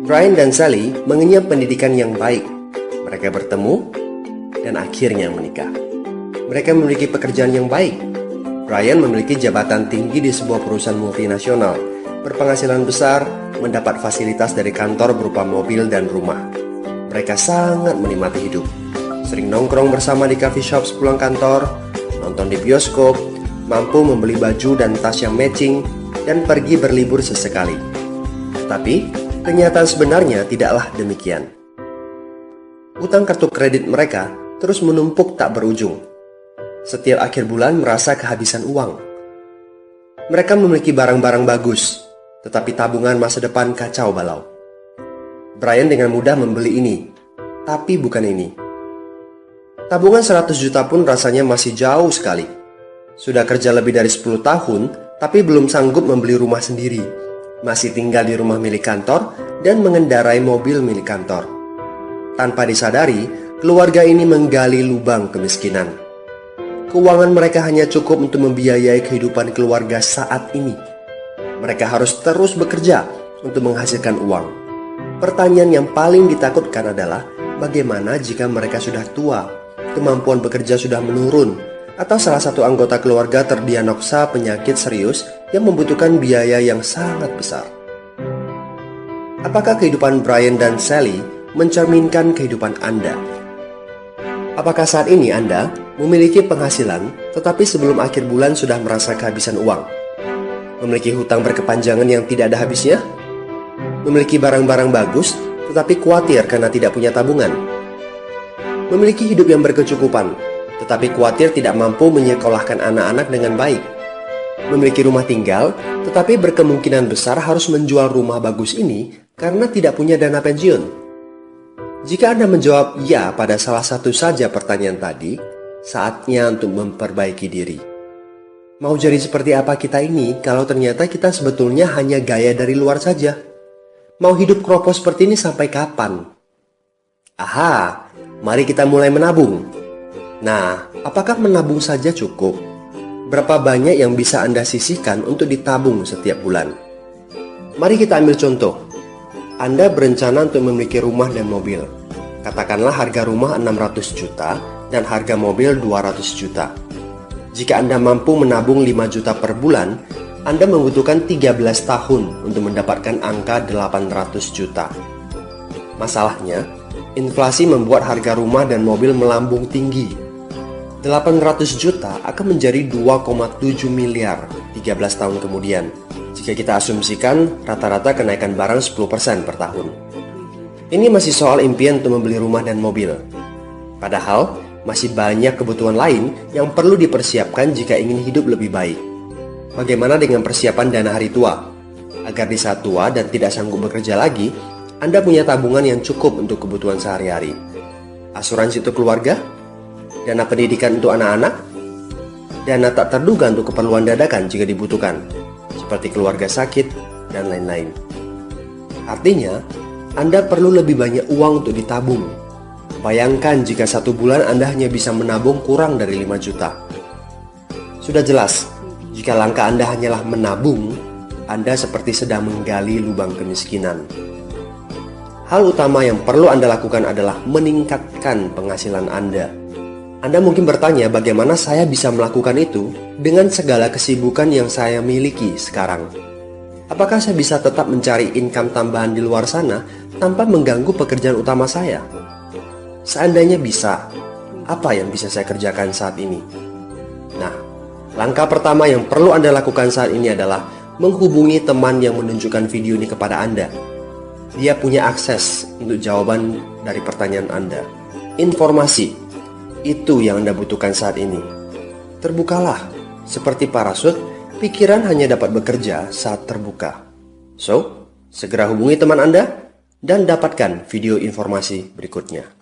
Brian dan Sally mengenyam pendidikan yang baik. Mereka bertemu dan akhirnya menikah. Mereka memiliki pekerjaan yang baik. Brian memiliki jabatan tinggi di sebuah perusahaan multinasional, berpenghasilan besar, mendapat fasilitas dari kantor berupa mobil dan rumah. Mereka sangat menikmati hidup. Sering nongkrong bersama di coffee shop sepulang kantor, nonton di bioskop, mampu membeli baju dan tas yang matching, dan pergi berlibur sesekali. Tapi, kenyataan sebenarnya tidaklah demikian. Utang kartu kredit mereka terus menumpuk tak berujung. Setiap akhir bulan merasa kehabisan uang. Mereka memiliki barang-barang bagus, tetapi tabungan masa depan kacau balau. Brian dengan mudah membeli ini, tapi bukan ini. Tabungan 100 juta pun rasanya masih jauh sekali. Sudah kerja lebih dari 10 tahun, tapi belum sanggup membeli rumah sendiri. Masih tinggal di rumah milik kantor dan mengendarai mobil milik kantor. Tanpa disadari, keluarga ini menggali lubang kemiskinan. Keuangan mereka hanya cukup untuk membiayai kehidupan keluarga saat ini. Mereka harus terus bekerja untuk menghasilkan uang. Pertanyaan yang paling ditakutkan adalah bagaimana jika mereka sudah tua, kemampuan bekerja sudah menurun, atau salah satu anggota keluarga terdiagnosa penyakit serius yang membutuhkan biaya yang sangat besar. Apakah kehidupan Brian dan Sally mencerminkan kehidupan Anda? Apakah saat ini Anda memiliki penghasilan, tetapi sebelum akhir bulan sudah merasa kehabisan uang? Memiliki hutang berkepanjangan yang tidak ada habisnya? Memiliki barang-barang bagus, tetapi khawatir karena tidak punya tabungan? Memiliki hidup yang berkecukupan, tetapi khawatir tidak mampu menyekolahkan anak-anak dengan baik? Memiliki rumah tinggal, tetapi berkemungkinan besar harus menjual rumah bagus ini karena tidak punya dana pensiun? Jika Anda menjawab ya pada salah satu saja pertanyaan tadi, saatnya untuk memperbaiki diri. Mau jadi seperti apa kita ini kalau ternyata kita sebetulnya hanya gaya dari luar saja? Mau hidup kropos seperti ini sampai kapan? Aha, mari kita mulai menabung. Nah, apakah menabung saja cukup? Berapa banyak yang bisa Anda sisihkan untuk ditabung setiap bulan? Mari kita ambil contoh. Anda berencana untuk memiliki rumah dan mobil. Katakanlah harga rumah 600 juta dan harga mobil 200 juta. Jika Anda mampu menabung 5 juta per bulan, Anda membutuhkan 13 tahun untuk mendapatkan angka 800 juta. Masalahnya, inflasi membuat harga rumah dan mobil melambung tinggi. 800 juta akan menjadi 2,7 miliar 13 tahun kemudian, jika kita asumsikan rata-rata kenaikan barang 10% per tahun. Ini masih soal impian untuk membeli rumah dan mobil. Padahal, masih banyak kebutuhan lain yang perlu dipersiapkan jika ingin hidup lebih baik. Bagaimana dengan persiapan dana hari tua? Agar di saat tua dan tidak sanggup bekerja lagi, Anda punya tabungan yang cukup untuk kebutuhan sehari-hari. Asuransi untuk keluarga? Dana pendidikan untuk anak-anak? Dana tak terduga untuk keperluan dadakan jika dibutuhkan, seperti keluarga sakit, dan lain-lain. Artinya, Anda perlu lebih banyak uang untuk ditabung. Bayangkan jika satu bulan Anda hanya bisa menabung kurang dari 5 juta. Sudah jelas, jika langkah Anda hanyalah menabung, Anda seperti sedang menggali lubang kemiskinan. Hal utama yang perlu Anda lakukan adalah meningkatkan penghasilan Anda. Anda mungkin bertanya bagaimana saya bisa melakukan itu dengan segala kesibukan yang saya miliki sekarang. Apakah saya bisa tetap mencari income tambahan di luar sana tanpa mengganggu pekerjaan utama saya? Seandainya bisa, apa yang bisa saya kerjakan saat ini? Nah, langkah pertama yang perlu Anda lakukan saat ini adalah menghubungi teman yang menunjukkan video ini kepada Anda. Dia punya akses untuk jawaban dari pertanyaan Anda. Informasi, itu yang Anda butuhkan saat ini. Terbukalah, seperti parasut, pikiran hanya dapat bekerja saat terbuka. So, segera hubungi teman Anda dan dapatkan video informasi berikutnya.